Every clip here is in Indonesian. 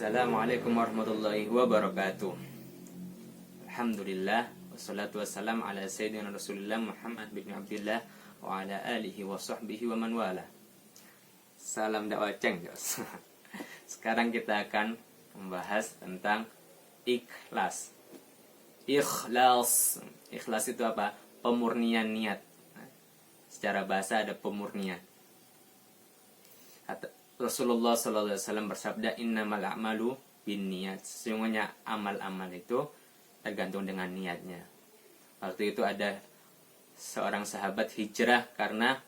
Assalamualaikum warahmatullahi wabarakatuh. Alhamdulillah, wassalatu wassalam ala sayyidina Rasulillah Muhammad bin Abdullah wa ala alihi wa sahbihi wa man wala. Salam dakwah ceng. Sekarang kita akan membahas tentang ikhlas. Ikhlas itu apa? Pemurnian niat. Secara bahasa ada pemurnian. Rasulullah SAW bersabda, innamal a'malu bin niat. Sesungguhnya amal-amal itu tergantung dengan niatnya. Waktu itu ada seorang sahabat hijrah karena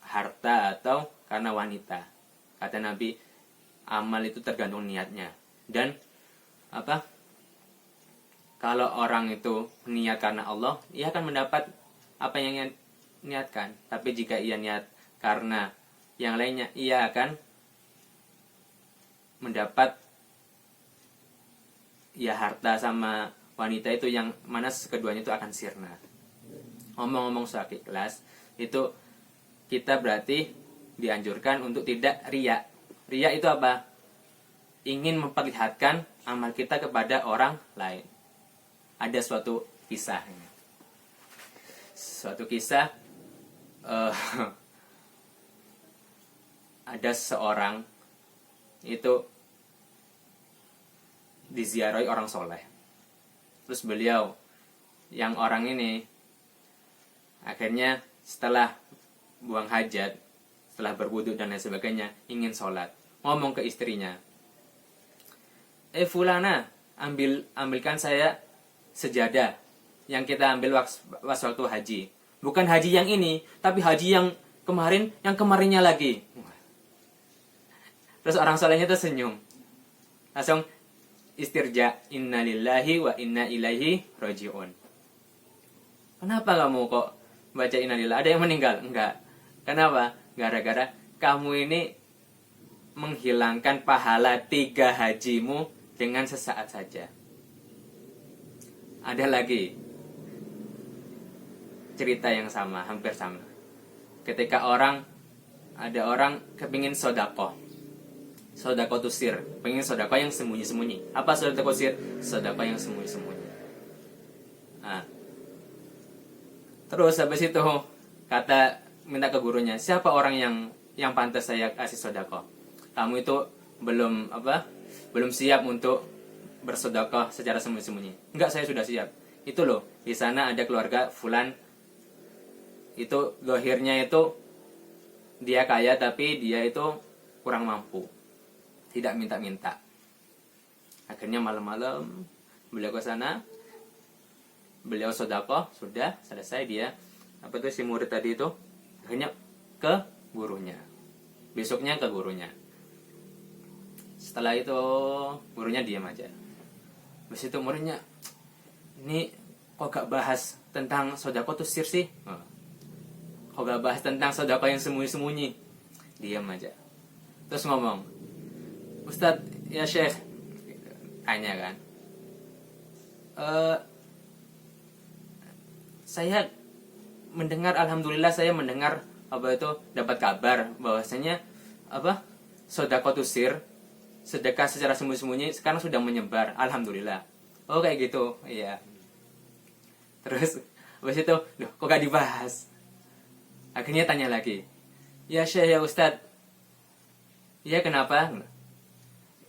harta atau karena wanita. Kata Nabi, amal itu tergantung niatnya. Dan kalau orang itu niat karena Allah, ia akan mendapat apa yang ia niatkan. Tapi jika ia niat karena yang lainnya, ia akan mendapat harta sama wanita itu, yang mana keduanya itu akan sirna. Ngomong-ngomong soal ikhlas, itu kita berarti dianjurkan untuk tidak riya. Riya itu apa? Ingin memperlihatkan amal kita kepada orang lain. Ada suatu kisah. Ada seorang itu diziarahi orang soleh. Terus beliau, yang orang ini, akhirnya setelah buang hajat, setelah berwudu dan lain sebagainya, ingin sholat. Ngomong ke istrinya, fulana, ambilkan saya sejadah yang kita ambil waktu haji. Bukan haji yang ini, tapi haji yang kemarinnya lagi. Terus orang solehnya tuh senyum. Langsung istirja, inna lillahi wa inna ilaihi raji'un. Kenapa kamu kok baca inna lillahi? Ada yang meninggal? Enggak. Kenapa? Gara-gara kamu ini menghilangkan pahala 3 hajimu dengan sesaat saja. Ada lagi cerita yang sama, hampir sama. Ketika ada orang kepingin sodakoh tu sir, pengen sodakoh yang sembunyi-sembunyi. Apa sodakoh sir? Sodakoh yang sembunyi-sembunyi. Terus habis itu minta ke gurunya, siapa orang yang pantas saya kasih sodakoh? Kamu itu belum siap untuk bersodakoh secara sembunyi-sembunyi. Enggak, saya sudah siap. Itu loh, di sana ada keluarga fulan, itu zahirnya itu dia kaya, tapi dia itu kurang mampu, tidak minta-minta. Akhirnya malam-malam beliau ke sana, beliau sodakoh, sudah selesai. Dia si murid tadi itu akhirnya ke gurunya, besoknya ke gurunya. Setelah itu gurunya diam aja. Habis itu muridnya, ini kok gak bahas tentang sodakoh tuh sir sih? Kok gak bahas tentang sodakoh yang sembunyi-sembunyi? Diam aja. Terus ngomong, Ustadz, ya Syekh, tanya kan, saya mendengar, alhamdulillah saya mendengar dapat kabar bahwasanya sedekah sir, sedekah secara sembunyi-sembunyi sekarang sudah menyebar, alhamdulillah. Oh kayak gitu, iya. Terus habis itu, loh kok gak dibahas? Akhirnya tanya lagi, ya Syekh, ya Ustadz, ya kenapa?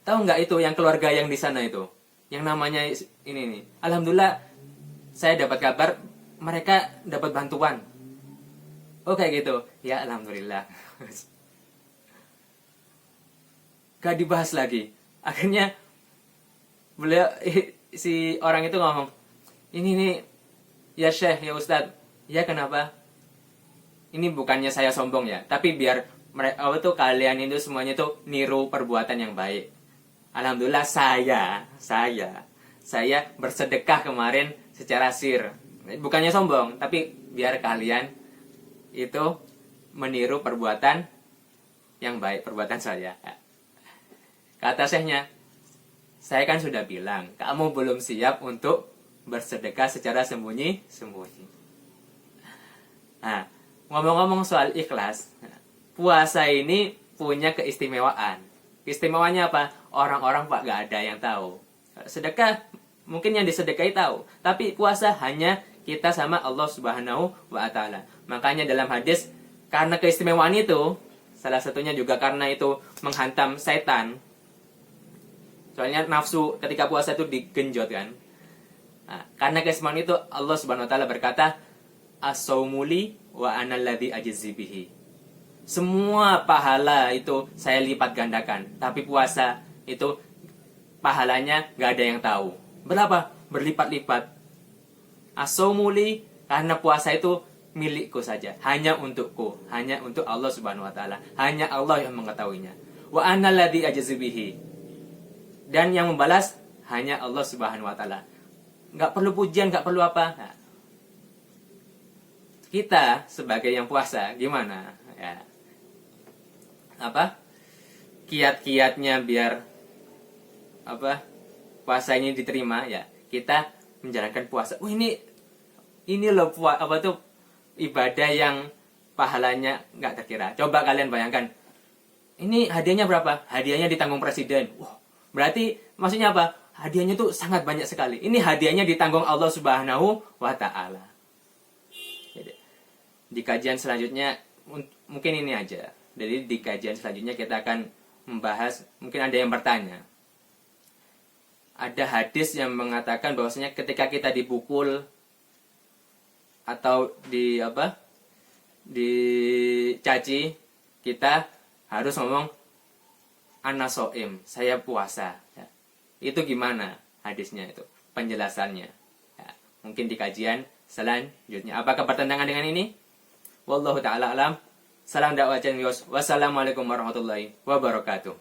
Tahu nggak itu yang keluarga yang di sana itu, yang namanya ini nih, alhamdulillah saya dapat kabar mereka dapat bantuan. Oh kayak gitu, ya alhamdulillah. Gak dibahas lagi. Akhirnya beliau, si orang itu ngomong, ini nih ya Syekh, ya Ustadz, ya kenapa? Ini bukannya saya sombong ya, tapi biar kalian itu semuanya tuh niru perbuatan yang baik. Alhamdulillah saya bersedekah kemarin secara sir. Bukannya sombong, tapi biar kalian itu meniru perbuatan yang baik, perbuatan saya. Kata syekhnya, saya kan sudah bilang, kamu belum siap untuk bersedekah secara sembunyi-sembunyi. Nah, ngomong-ngomong soal ikhlas, puasa ini punya keistimewaan. Keistimewanya apa? Orang-orang Pak gak ada yang tahu. Sedekah mungkin yang disedekahi tahu, tapi puasa hanya kita sama Allah Subhanahu wa taala. Makanya dalam hadis, karena keistimewaan itu, salah satunya juga karena itu menghantam setan. Soalnya nafsu ketika puasa itu digenjot kan. Nah, karena keistimewaan itu Allah Subhanahu wa taala berkata, as-saumuli wa analladzi ajzi bihi. Semua pahala itu saya lipat gandakan, tapi puasa itu pahalanya gak ada yang tahu. Berapa? Berlipat-lipat. As-saumuli, karena puasa itu milikku saja, hanya untukku, hanya untuk Allah Subhanahu wa taala, hanya Allah yang mengetahuinya. Wa analladzi ajzi bihi, dan yang membalas hanya Allah Subhanahu wa taala. Enggak perlu pujian, enggak perlu apa. Nah, kita sebagai yang puasa gimana? Ya. Apa? Kiat-kiatnya biar apa? Puasa ini diterima ya. Kita menjalankan puasa. Oh, ini loh apa tuh ibadah yang pahalanya nggak terkira. Coba kalian bayangkan, ini hadiahnya berapa? Hadiahnya ditanggung presiden. Wah, berarti maksudnya apa? Hadiahnya tuh sangat banyak sekali. Ini hadiahnya ditanggung Allah Subhanahu wa taala. Di kajian selanjutnya mungkin ini aja. Jadi di kajian selanjutnya kita akan membahas, mungkin ada yang bertanya. Ada hadis yang mengatakan bahwasanya ketika kita dipukul atau dicaci, kita harus ngomong ana soim, saya puasa. Ya. Itu gimana hadisnya itu, penjelasannya. Ya. Mungkin di kajian selanjutnya. Apakah bertentangan dengan ini? Wallahu ta'ala alam. Salam dakwah channel. Wassalamualaikum warahmatullahi wabarakatuh.